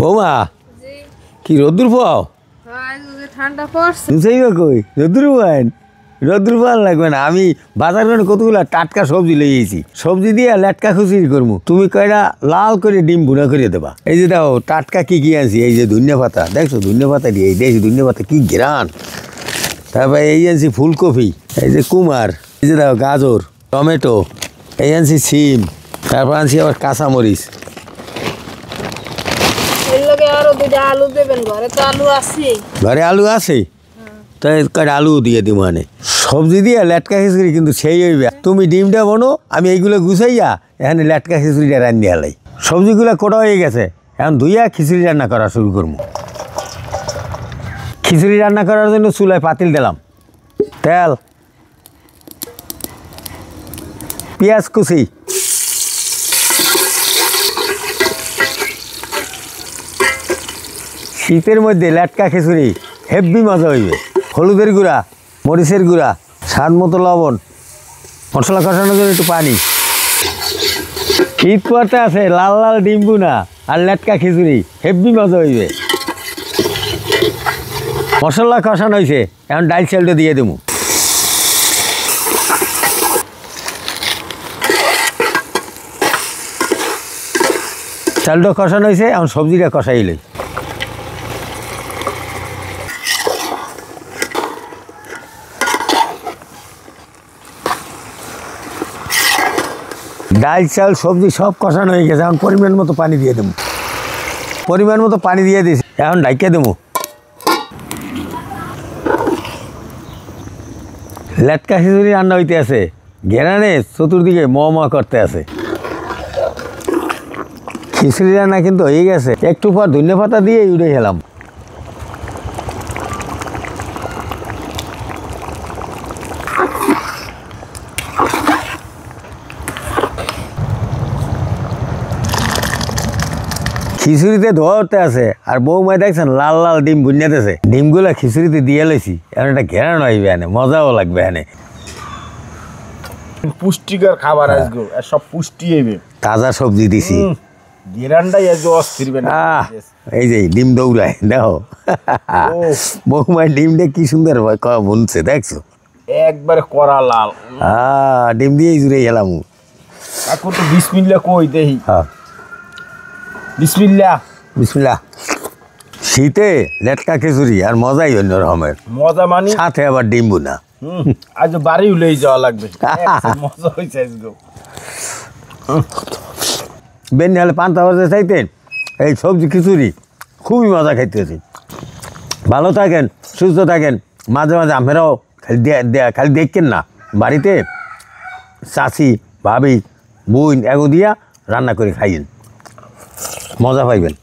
বৌমা কি রোদ্দুর পাও? ঠান্ডা পড়ছে। কই রোদ্দুর পান? রোদ্দুর পান লাগবে না, আমি বাজার করে কতগুলো টাটকা সবজি লইয়েছি, সবজি দিয়ে লেটকা খুচুরি করবো। তুমি কয়টা লাল করে ডিম ভুনা করে দেবা। এই যে দেখো টাটকা কি কি আনছি, এই যে ধনিয়া পাতা দেখছো, ধনিয়া পাতা দিয়ে এই দেখছি ধনিয়া পাতা কি ঘ্রাণ। তারপরে এই আনছি ফুলকপি, এই যে কুমার, এই যে দেখো গাজর, টমেটো, এই আনছি সিম, তারপর আনছি আবার কাঁচামরিচ। আলু দেবেন, ঘরে তো আলু আছে। ঘরে আলু আছে, তাই কয়টা আলু দিয়ে দিব। মানে সবজি দিয়ে লেটকা খিচুড়ি কিন্তু সেই হইবে। তুমি ডিমটা বনো, আমি এইগুলো গুছাইয়া এখানে লেটকা খিচুড়িটা রান্নি হালাই। সবজিগুলো কোটা হয়ে গেছে, এখন ধুইয়া খিচুড়ি রান্না করা শুরু করবো। খিচুড়ি রান্না করার জন্য চুলায় পাতিল দিলাম, তেল, পেঁয়াজ কুচি, শীতের মধ্যে লেটকা খিচুড়ি হেভি মজা হইবে। হলুদের গুঁড়া, মরিচের গুঁড়া, স্বাদ মতো লবণ, মশলা কষানোর জন্য একটু পানি। শীত পড়তে আছে, লাল লাল ডিম ভুনা আর লেটকা খিচুড়ি হেভি মজা হইবে। মশলা কষানো হয়েছে, এখন ডাল চালটা দিয়ে দেবো। চালটা কষানো হয়েছে, এখন সবজিটা কষাইলে ডাল চাল সবজি সব কষানো হয়ে গেছে। এখন পরিমাণ মতো পানি দিয়ে দেবো, পরিমাণ মতো পানি দিয়ে দিয়েছি, এখন ঢাকিয়ে দেবো। লেটকা খিচুড়ি রান্না হইতে আছে, ঘেরানে চতুর্দিকে ম করতে আছে। খিচুড়ি রান্না কিন্তু হয়ে গেছে, একটু পর ধনিয়া পাতা দিয়ে উড়ে গেলাম। খিচুড়িতে ধোয়াতে আছে, আর বৌমায় দেখছেন লাল লাল ডিম বুনিয়াতেছে। ডিমগুলা খিচুড়িতে দিয়ে লইছি, এখন একটা ঘেরানো হইবে, এনে মজাও লাগবে। এনে পুষ্টিকর খাবার আসবে, সব পুষ্টি হইবে। তাজা সবজি দিছি, গেরান্ডাই আজ অস্থির। এই যে ডিম দৌড়ায় দেখো, বৌমায় ডিমটা কি সুন্দর বুনছে দেখছো, একবারে কড়া লাল। ডিম দিয়েই জুড়ে গেলাম। এখন তো বিসমিল্লাহ কই দেহি। হ্যাঁ বিসমিল্লাহ বিসমিল্লাহ। শীতে লেটকা খিচুড়ি আর মজাই অন্য রকমের মজা, মানে সাথে আবার ডিম বুনা। আজ বাড়ি উলেই যাওয়া লাগবে, মজা হয়েছে আজকে। বেন্নি হলে পান্তা ভাজা চাইতেন, এই সবজি খিচুড়ি খুবই মজা খাইতেছি। ভালো থাকেন, সুস্থ থাকেন। মাঝে মাঝে আপনারাও খালি দেখেন না, বাড়িতে চাচি, ভাবি, বোন এগো দিয়া রান্না করে খাইয়েন, মজা পাইবেন।